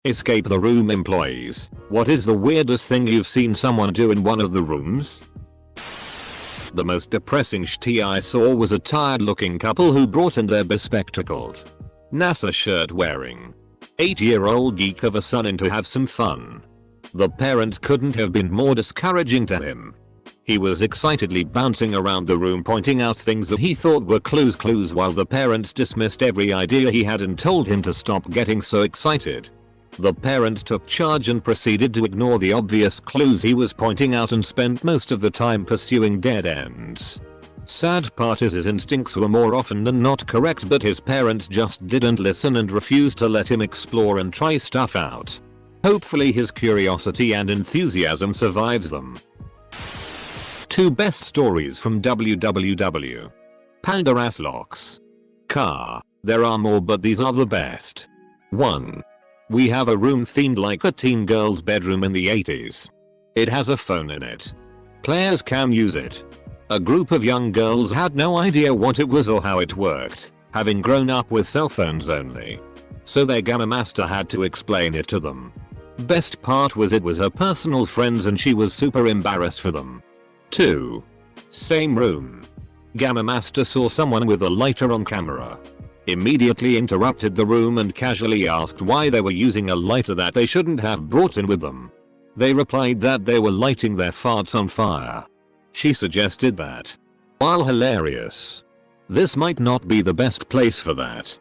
Escape the room employees. What is the weirdest thing you've seen someone do in one of the rooms? The most depressing shit I saw was a tired looking couple who brought in their bespectacled NASA shirt wearing 8-year-old geek of a son in to have some fun. The parents couldn't have been more discouraging to him. He was excitedly bouncing around the room pointing out things that he thought were clues while the parents dismissed every idea he had and told him to stop getting so excited. The parents took charge and proceeded to ignore the obvious clues he was pointing out and spent most of the time pursuing dead ends. Sad part is his instincts were more often than not correct, but his parents just didn't listen and refused to let him explore and try stuff out. Hopefully his curiosity and enthusiasm survives them. 2 best stories from www. Panda ass locks. Car. There are more, but these are the best. 1. We have a room themed like a teen girl's bedroom in the 80s. It has a phone in it. Players can use it. A group of young girls had no idea what it was or how it worked, having grown up with cell phones only. So their Gamma Master had to explain it to them. Best part was it was her personal friends and she was super embarrassed for them. 2. Same room. Gamma Master saw someone with a lighter on camera. Immediately interrupted the room and casually asked why they were using a lighter that they shouldn't have brought in with them. They replied that they were lighting their farts on fire. She suggested that, while hilarious, this might not be the best place for that.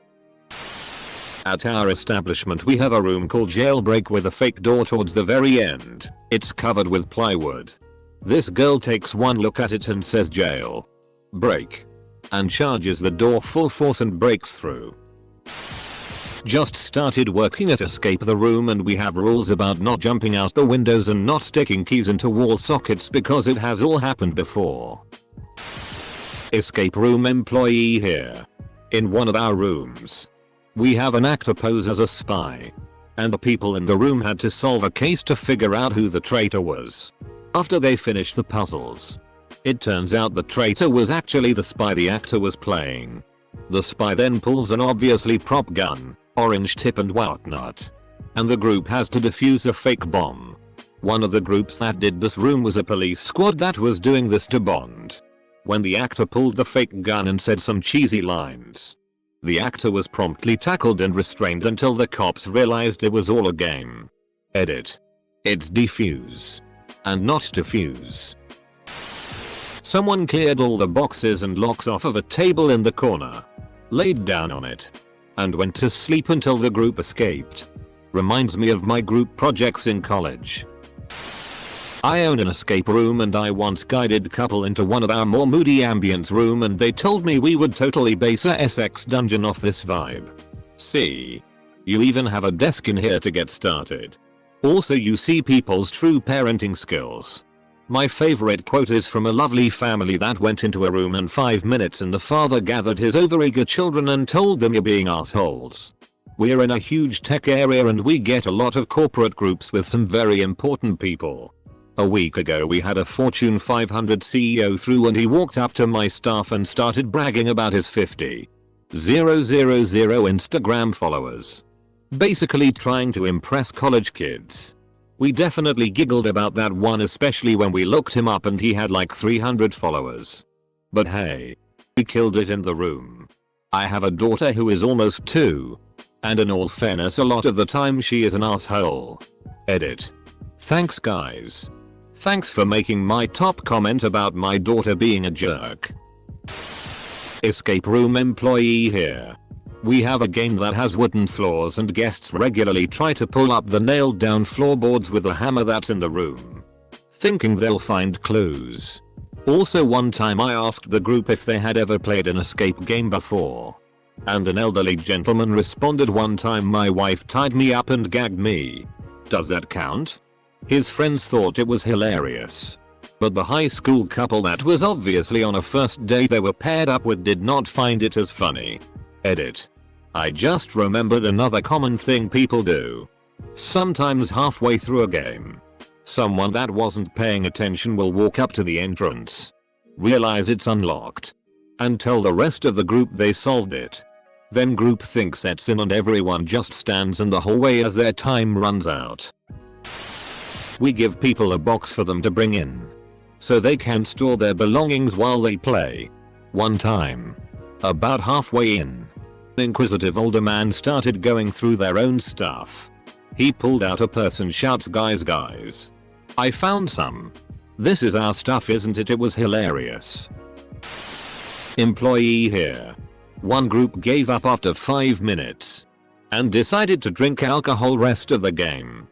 At our establishment we have a room called Jailbreak with a fake door towards the very end. It's covered with plywood. This girl takes one look at it and says jail. Break. And charges the door full force and breaks through. Just started working at Escape the Room and we have rules about not jumping out the windows and not sticking keys into wall sockets because it has all happened before. Escape room employee here. In one of our rooms, we have an actor pose as a spy. And the people in the room had to solve a case to figure out who the traitor was. After they finished the puzzles, it turns out the traitor was actually the spy the actor was playing. The spy then pulls an obviously prop gun, orange tip and whatnot. And the group has to defuse a fake bomb. One of the groups that did this room was a police squad that was doing this to Bond. When the actor pulled the fake gun and said some cheesy lines, the actor was promptly tackled and restrained until the cops realized it was all a game. Edit. It's defuse. And not defuse. Someone cleared all the boxes and locks off of a table in the corner, laid down on it, and went to sleep until the group escaped. Reminds me of my group projects in college. I own an escape room and I once guided a couple into one of our more moody ambience room and they told me we would totally base a SX dungeon off this vibe. See? You even have a desk in here to get started. Also you see people's true parenting skills. My favorite quote is from a lovely family that went into a room in 5 minutes and the father gathered his overeager children and told them you're being assholes. We're in a huge tech area and we get a lot of corporate groups with some very important people. A week ago we had a Fortune 500 CEO through and he walked up to my staff and started bragging about his 50,000 Instagram followers. Basically trying to impress college kids. We definitely giggled about that one, especially when we looked him up and he had like 300 followers. But hey, we killed it in the room. I have a daughter who is almost 2. And in all fairness a lot of the time she is an asshole. Edit. Thanks guys. Thanks for making my top comment about my daughter being a jerk. Escape room employee here. We have a game that has wooden floors and guests regularly try to pull up the nailed down floorboards with a hammer that's in the room, thinking they'll find clues. Also one time I asked the group if they had ever played an escape game before. And an elderly gentleman responded, one time my wife tied me up and gagged me. Does that count? His friends thought it was hilarious. But the high school couple that was obviously on a first date they were paired up with did not find it as funny. Edit. I just remembered another common thing people do. Sometimes halfway through a game, someone that wasn't paying attention will walk up to the entrance, realize it's unlocked, and tell the rest of the group they solved it. Then groupthink sets in and everyone just stands in the hallway as their time runs out. We give people a box for them to bring in, so they can store their belongings while they play. One time, about halfway in, an inquisitive older man started going through their own stuff. He pulled out a purse and shouts, guys, I found some. This is our stuff, isn't it? It was hilarious. Employee here. One group gave up after 5 minutes and decided to drink alcohol rest of the game.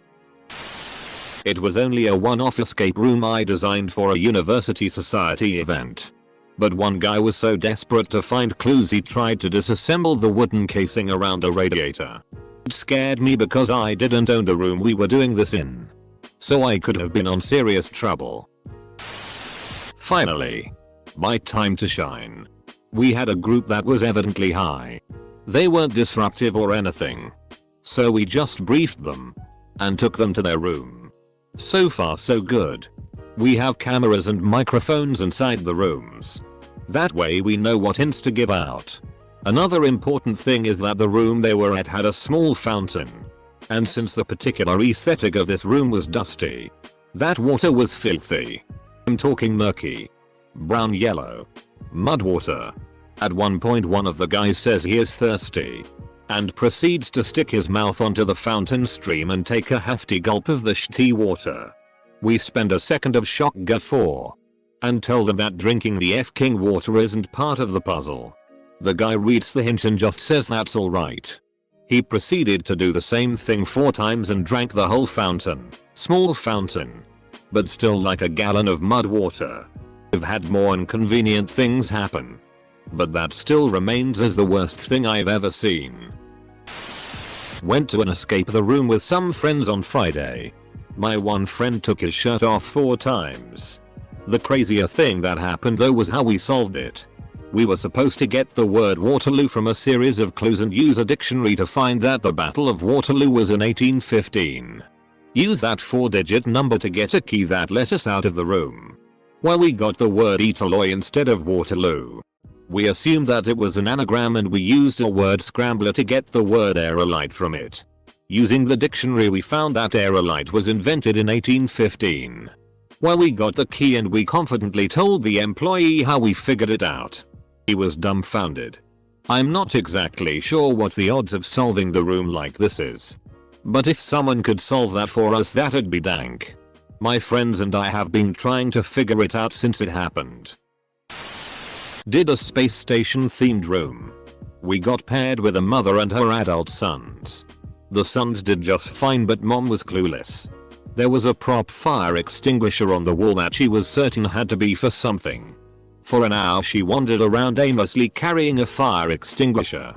It was only a one-off escape room I designed for a university society event. But one guy was so desperate to find clues he tried to disassemble the wooden casing around a radiator. It scared me because I didn't own the room we were doing this in, so I could have been on serious trouble. Finally, my time to shine. We had a group that was evidently high. They weren't disruptive or anything, so we just briefed them and took them to their room. So far so good. We have cameras and microphones inside the rooms. That way we know what hints to give out. Another important thing is that the room they were at had a small fountain. And since the particular aesthetic of this room was dusty, that water was filthy. I'm talking murky, brown yellow, mud water. At one point one of the guys says he is thirsty and proceeds to stick his mouth onto the fountain stream and take a hefty gulp of the shitty water. We spend a second of shock guffaw and tell them that drinking the f-king water isn't part of the puzzle. The guy reads the hint and just says that's alright. He proceeded to do the same thing 4 times and drank the whole fountain. Small fountain, but still like a gallon of mud water. I've had more inconvenient things happen, but that still remains as the worst thing I've ever seen. Went to an escape the room with some friends on Friday. My one friend took his shirt off 4 times. The crazier thing that happened though was how we solved it. We were supposed to get the word Waterloo from a series of clues and use a dictionary to find that the Battle of Waterloo was in 1815. Use that 4-digit number to get a key that let us out of the room. Well, we got the word Eterloy instead of Waterloo. We assumed that it was an anagram and we used a word scrambler to get the word aerolite from it. Using the dictionary we found that aerolite was invented in 1815. Well, we got the key and we confidently told the employee how we figured it out. He was dumbfounded. I'm not exactly sure what the odds of solving the room like this is, but if someone could solve that for us, that'd be dank. My friends and I have been trying to figure it out since it happened. Did a space station themed room. We got paired with a mother and her adult sons. The sons did just fine but mom was clueless. There was a prop fire extinguisher on the wall that she was certain had to be for something. For an hour she wandered around aimlessly carrying a fire extinguisher.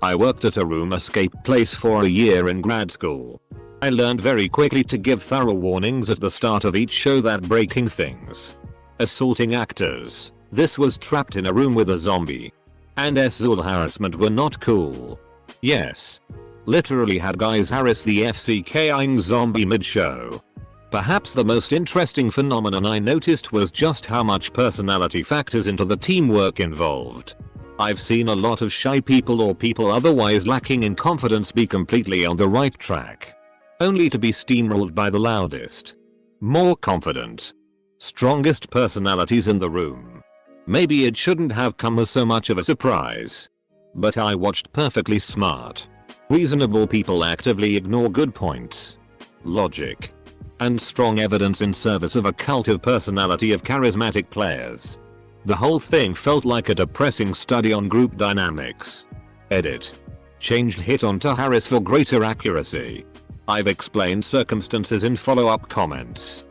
I worked at a room escape place for a year in grad school. I learned very quickly to give thorough warnings at the start of each show that breaking things, assaulting actors, this was trapped in a room with a zombie, and sexual harassment were not cool. Yes. Literally had guys harass the FCKing zombie mid-show. Perhaps the most interesting phenomenon I noticed was just how much personality factors into the teamwork involved. I've seen a lot of shy people or people otherwise lacking in confidence be completely on the right track, only to be steamrolled by the loudest, more confident, strongest personalities in the room. Maybe it shouldn't have come as so much of a surprise, but I watched perfectly smart, reasonable people actively ignore good points, logic, and strong evidence in service of a cult of personality of charismatic players. The whole thing felt like a depressing study on group dynamics. Edit. Changed hit on to Harris for greater accuracy. I've explained circumstances in follow-up comments.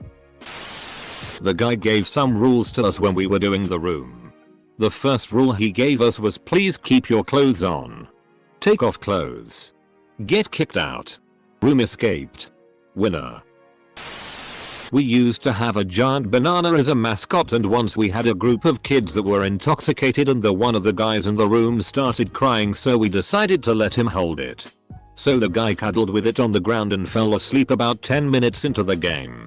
The guy gave some rules to us when we were doing the room. The first rule he gave us was please keep your clothes on. Take off clothes. Get kicked out. Room escaped. Winner. We used to have a giant banana as a mascot, and once we had a group of kids that were intoxicated and one of the guys in the room started crying, so we decided to let him hold it. So the guy cuddled with it on the ground and fell asleep about 10 minutes into the game.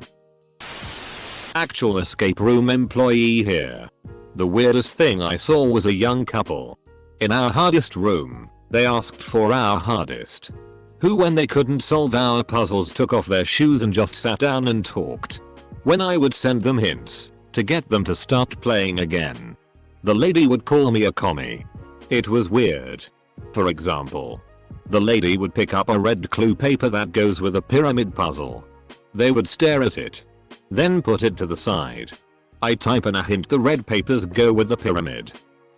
Actual escape room employee here. The weirdest thing I saw was a young couple. In our hardest room, they asked for our hardest. Who, when they couldn't solve our puzzles, took off their shoes and just sat down and talked. When I would send them hints to get them to start playing again, the lady would call me a commie. It was weird. For example, the lady would pick up a red clue paper that goes with a pyramid puzzle. They would stare at it, then put it to the side. I type in a hint, the red papers go with the pyramid.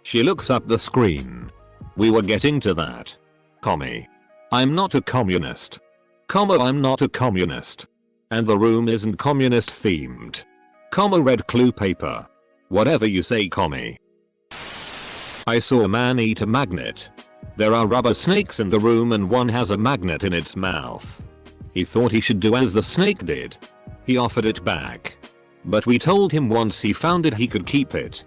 She looks up the screen. We were getting to that. Commie. I'm not a communist. Comma, I'm not a communist. And the room isn't communist themed. Comma, red clue paper. Whatever you say, commie. I saw a man eat a magnet. There are rubber snakes in the room and one has a magnet in its mouth. He thought he should do as the snake did. He offered it back. But we told him once he found it he could keep it.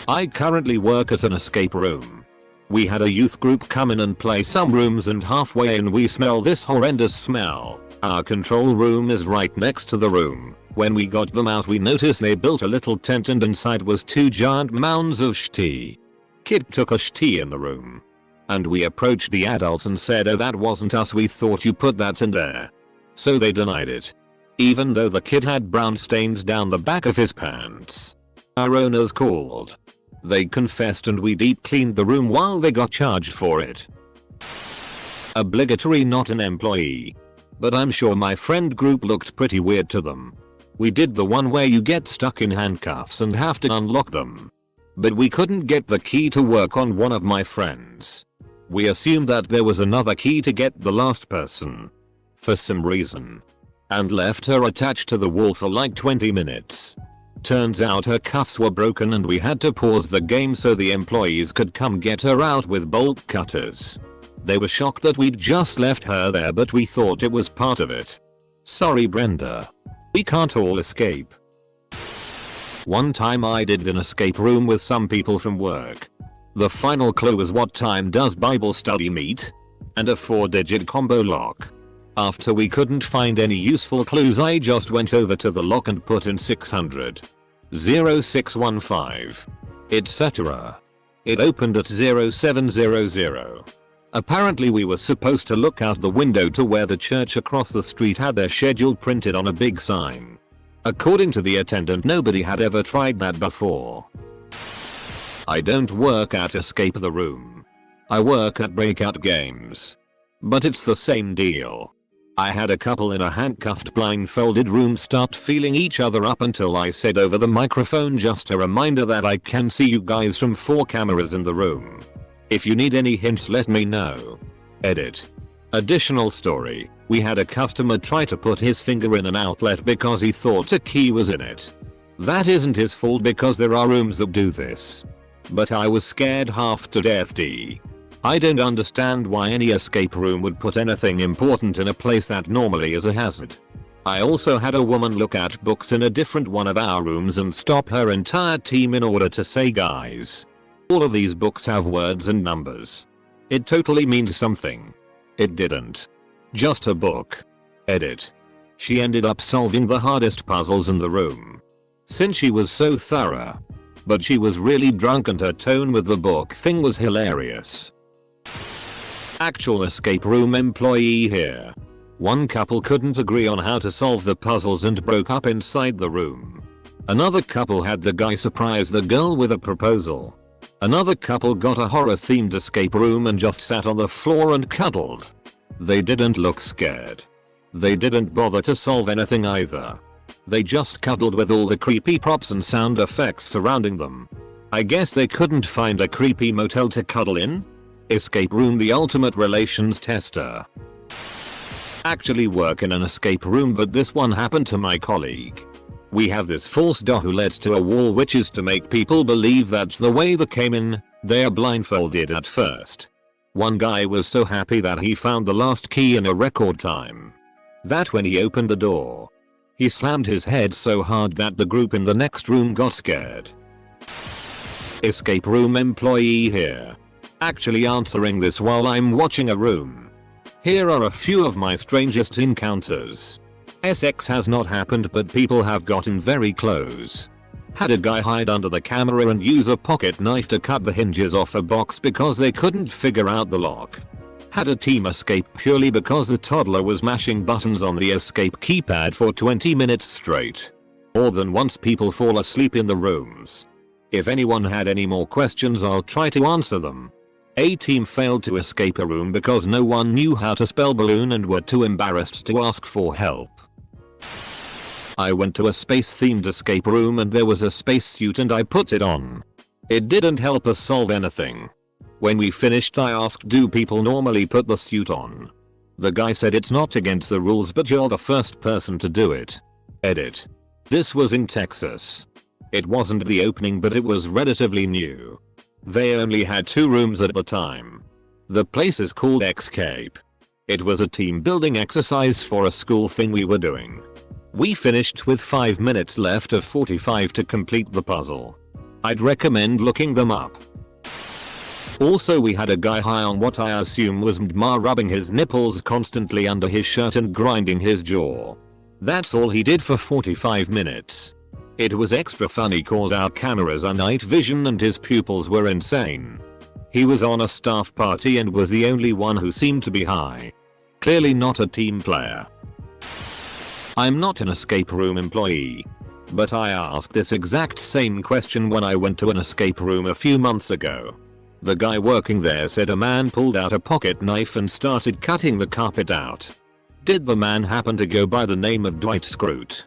I currently work at an escape room. We had a youth group come in and play some rooms, and halfway in we smell this horrendous smell. Our control room is right next to the room. When we got them out, we noticed they built a little tent and inside was 2 giant mounds of shti. Kid took a shti in the room. And we approached the adults and said, "Oh, that wasn't us, we thought you put that in there." So they denied it. Even though the kid had brown stains down the back of his pants. Our owners called. They confessed and we deep cleaned the room while they got charged for it. Obligatory, not an employee. But I'm sure my friend group looked pretty weird to them. We did the one where you get stuck in handcuffs and have to unlock them. But we couldn't get the key to work on one of my friends. We assumed that there was another key to get the last person. For some reason. And left her attached to the wall for like 20 minutes. Turns out her cuffs were broken and we had to pause the game so the employees could come get her out with bolt cutters. They were shocked that we'd just left her there, but we thought it was part of it. Sorry, Brenda. We can't all escape. One time I did an escape room with some people from work. The final clue was, what time does Bible study meet? And a 4-digit combo lock. After we couldn't find any useful clues, I just went over to the lock and put in 600. 0615. Etc. It opened at 0700. Apparently we were supposed to look out the window to where the church across the street had their schedule printed on a big sign. According to the attendant, nobody had ever tried that before. I don't work at Escape the Room. I work at Breakout Games. But it's the same deal. I had a couple in a handcuffed blindfolded room start feeling each other up until I said over the microphone, "Just a reminder that I can see you guys from 4 cameras in the room. If you need any hints, let me know." Edit. Additional story. We had a customer try to put his finger in an outlet because he thought a key was in it. That isn't his fault because there are rooms that do this. But I was scared half to death. I don't understand why any escape room would put anything important in a place that normally is a hazard. I also had a woman look at books in a different one of our rooms and stop her entire team in order to say, "Guys, all of these books have words and numbers. It totally means something." It didn't. Just a book. Edit. She ended up solving the hardest puzzles in the room. Since she was so thorough. But she was really drunk and her tone with the book thing was hilarious. Actual escape room employee here. One couple couldn't agree on how to solve the puzzles and broke up inside the room. Another couple had the guy surprise the girl with a proposal. Another couple got a horror themed escape room and just sat on the floor and cuddled. They didn't look scared. They didn't bother to solve anything either. They just cuddled with all the creepy props and sound effects surrounding them. I guess they couldn't find a creepy motel to cuddle in? Escape room, the ultimate relations tester. Actually work in an escape room, but this one happened to my colleague. We have this false door who leads to a wall, which is to make people believe that's the way they came in. They are blindfolded at first. One guy was so happy that he found the last key in a record time. That when he opened the door, he slammed his head so hard that the group in the next room got scared. Escape room employee here. Actually answering this while I'm watching a room. Here are a few of my strangest encounters. SX has not happened, but people have gotten very close. Had a guy hide under the camera and use a pocket knife to cut the hinges off a box because they couldn't figure out the lock. Had a team escape purely because the toddler was mashing buttons on the escape keypad for 20 minutes straight. More than once people fall asleep in the rooms. If anyone had any more questions, I'll try to answer them. A team failed to escape a room because no one knew how to spell balloon and were too embarrassed to ask for help. I went to a space themed escape room and there was a spacesuit and I put it on. It didn't help us solve anything. When we finished I asked, do people normally put the suit on? The guy said it's not against the rules but you're the first person to do it. Edit. This was in Texas. It wasn't the opening but it was relatively new. They only had 2 rooms at the time. The place is called Escape. It was a team building exercise for a school thing we were doing. We finished with 5 minutes left of 45 to complete the puzzle. I'd recommend looking them up. Also we had a guy high on what I assume was MDMA rubbing his nipples constantly under his shirt and grinding his jaw. That's all he did for 45 minutes. It was extra funny cause our cameras are night vision and his pupils were insane. He was on a staff party and was the only one who seemed to be high. Clearly not a team player. I'm not an escape room employee. But I asked this exact same question when I went to an escape room a few months ago. The guy working there said a man pulled out a pocket knife and started cutting the carpet out. Did the man happen to go by the name of Dwight Schrute?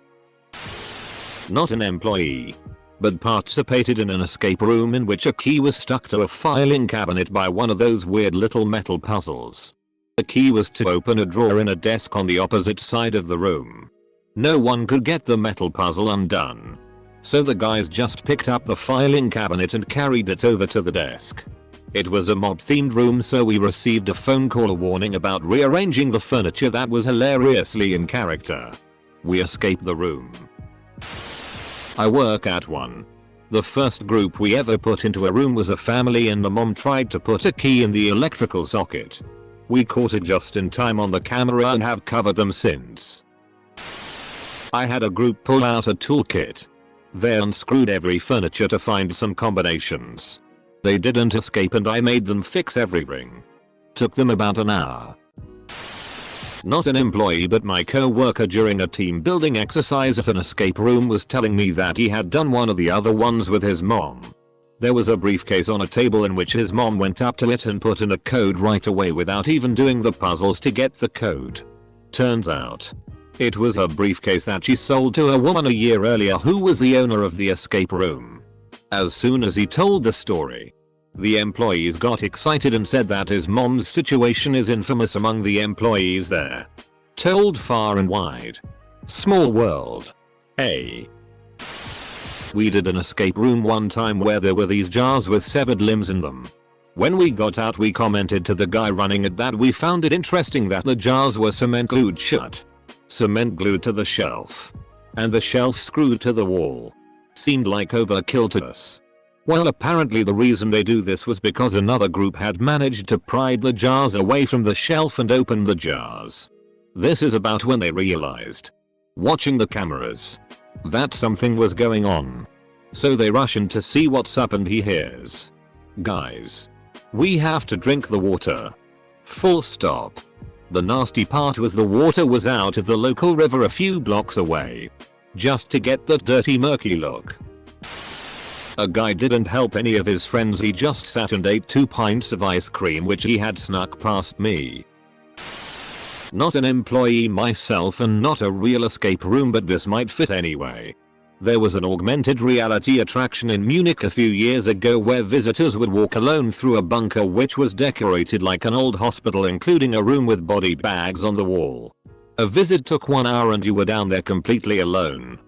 Not an employee. But participated in an escape room in which a key was stuck to a filing cabinet by one of those weird little metal puzzles. The key was to open a drawer in a desk on the opposite side of the room. No one could get the metal puzzle undone. So the guys just picked up the filing cabinet and carried it over to the desk. It was a mob themed room so we received a phone call warning about rearranging the furniture that was hilariously in character. We escaped the room. I work at one. The first group we ever put into a room was a family and the mom tried to put a key in the electrical socket. We caught it just in time on the camera and have covered them since. I had a group pull out a toolkit. They unscrewed every furniture to find some combinations. They didn't escape and I made them fix everything. Took them about an hour. Not an employee but my co-worker during a team building exercise at an escape room was telling me that he had done one of the other ones with his mom. There was a briefcase on a table in which his mom went up to it and put in a code right away without even doing the puzzles to get the code. Turns out, it was her briefcase that she sold to a woman a year earlier who was the owner of the escape room. As soon as he told the story, the employees got excited and said that his mom's situation is infamous among the employees there. Told far and wide. Small world. We did an escape room one time where there were these jars with severed limbs in them. When we got out we commented to the guy running it that we found it interesting that the jars were cement glued shut. Cement glued to the shelf. And the shelf screwed to the wall. Seemed like overkill to us. Well, apparently the reason they do this was because another group had managed to pry the jars away from the shelf and open the jars. This is about when they realized, watching the cameras, that something was going on. So they rush in to see what's up and he hears, "Guys, we have to drink the water." Full stop. The nasty part was the water was out of the local river a few blocks away. Just to get that dirty murky look. A guy didn't help any of his friends, he just sat and ate 2 pints of ice cream which he had snuck past me. Not an employee myself and not a real escape room but this might fit anyway. There was an augmented reality attraction in Munich a few years ago where visitors would walk alone through a bunker which was decorated like an old hospital including a room with body bags on the wall. A visit took 1 hour and you were down there completely alone.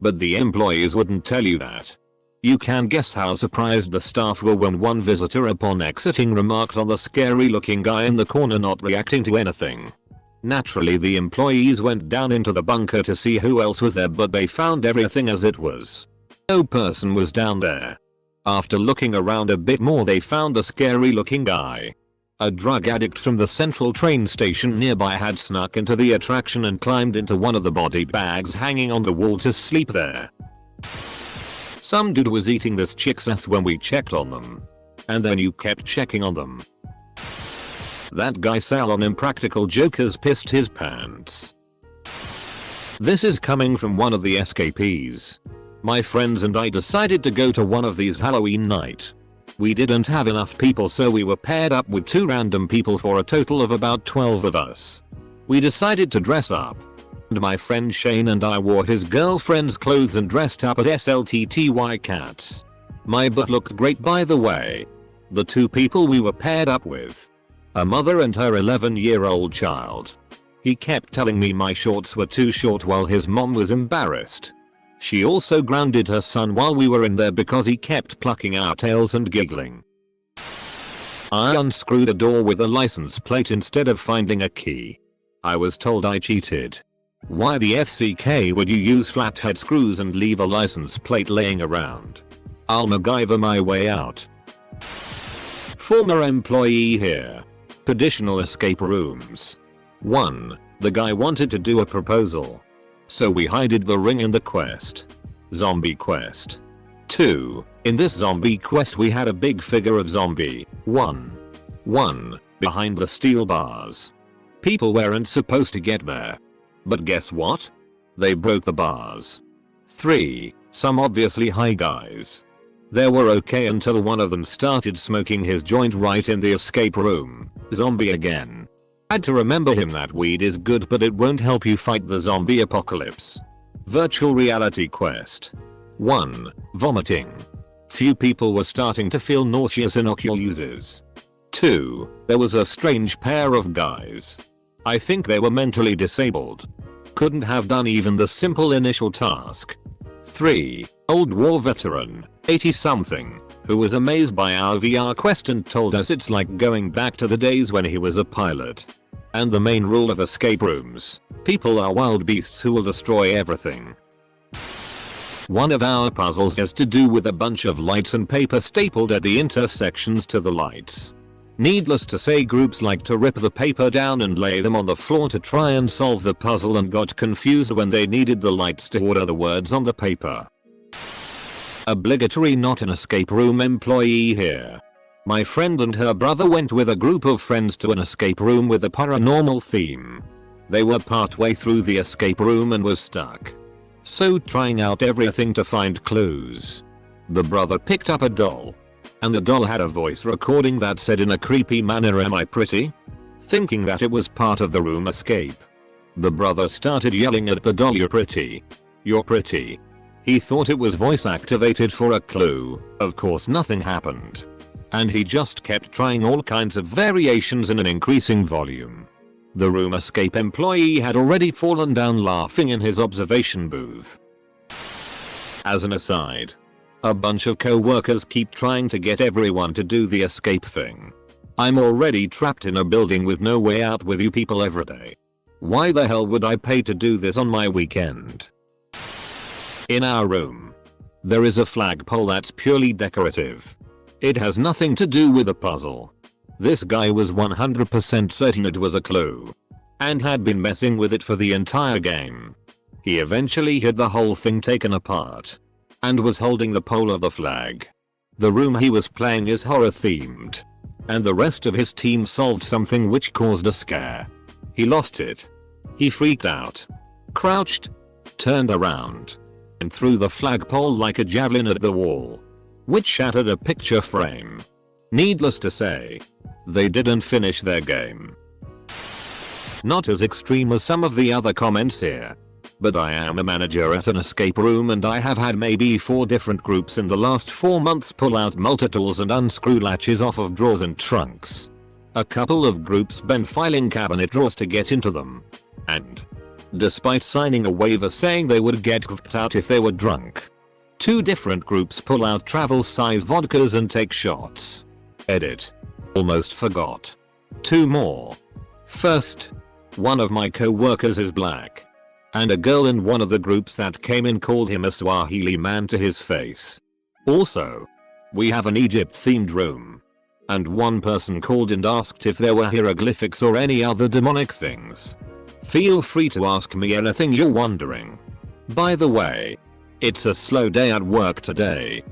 But the employees wouldn't tell you that. You can guess how surprised the staff were when one visitor upon exiting remarked on the scary looking guy in the corner not reacting to anything. Naturally the employees went down into the bunker to see who else was there but they found everything as it was. No person was down there. After looking around a bit more they found the scary looking guy. A drug addict from the central train station nearby had snuck into the attraction and climbed into one of the body bags hanging on the wall to sleep there. Some dude was eating this chick's ass when we checked on them. And then you kept checking on them. That guy Sal on Impractical Jokers pissed his pants. This is coming from one of the escapees. My friends and I decided to go to one of these Halloween night. We didn't have enough people, so we were paired up with 2 random people for a total of about 12 of us. We decided to dress up. And my friend Shane and I wore his girlfriend's clothes and dressed up as SLTTY cats. My butt looked great, by the way. The 2 people we were paired up with. A mother and her 11-year-old child. He kept telling me my shorts were too short while his mom was embarrassed. She also grounded her son while we were in there because he kept plucking our tails and giggling. I unscrewed a door with a license plate instead of finding a key. I was told I cheated. Why the FCK would you use flathead screws and leave a license plate laying around? I'll MacGyver my way out. Former employee here. Traditional escape rooms. 1. The guy wanted to do a proposal. So we hided the ring in the quest. Zombie quest. 2. In this zombie quest we had a big figure of zombie. 1 behind the steel bars. People weren't supposed to get there. But guess what? They broke the bars. 3. Some obviously high guys. They were okay until one of them started smoking his joint right in the escape room. Zombie again. Had to remember him that weed is good, but it won't help you fight the zombie apocalypse. Virtual reality quest. 1. Vomiting. Few people were starting to feel nauseous in Oculus. 2. There was a strange pair of guys. I think they were mentally disabled. Couldn't have done even the simple initial task. 3. Old war veteran, 80 something, who was amazed by our VR quest and told us it's like going back to the days when he was a pilot. And the main rule of escape rooms: people are wild beasts who will destroy everything. One of our puzzles has to do with a bunch of lights and paper stapled at the intersections to the lights. Needless to say, groups like to rip the paper down and lay them on the floor to try and solve the puzzle, and got confused when they needed the lights to order the words on the paper. Obligatory not an escape room employee here. My friend and her brother went with a group of friends to an escape room with a paranormal theme. They were partway through the escape room and was stuck. So trying out everything to find clues. The brother picked up a doll. And the doll had a voice recording that said in a creepy manner, "Am I pretty?" Thinking that it was part of the room escape. The brother started yelling at the doll, "You're pretty. You're pretty." He thought it was voice activated for a clue. Of course nothing happened. And he just kept trying all kinds of variations in an increasing volume. The room escape employee had already fallen down laughing in his observation booth. As an aside, a bunch of co-workers keep trying to get everyone to do the escape thing. I'm already trapped in a building with no way out with you people every day. Why the hell would I pay to do this on my weekend? In our room, there is a flagpole that's purely decorative. It has nothing to do with a puzzle. This guy was 100% certain it was a clue. And had been messing with it for the entire game. He eventually had the whole thing taken apart. And was holding the pole of the flag. The room he was playing is horror themed. And the rest of his team solved something which caused a scare. He lost it. He freaked out. Crouched. Turned around. And threw the flagpole like a javelin at the wall. Which shattered a picture frame. Needless to say, they didn't finish their game. Not as extreme as some of the other comments here. But I am a manager at an escape room and I have had maybe 4 different groups in the last 4 months pull out multi-tools and unscrew latches off of drawers and trunks. A couple of groups been filing cabinet drawers to get into them. And, despite signing a waiver saying they would get kicked out if they were drunk, 2 different groups pull out travel size vodkas and take shots. Edit. Almost forgot. 2 more. First, one of my co-workers is black. And a girl in one of the groups that came in called him a Swahili man to his face. Also, we have an Egypt themed room. And one person called and asked if there were hieroglyphics or any other demonic things. Feel free to ask me anything you're wondering. By the way, It's a slow day at work today.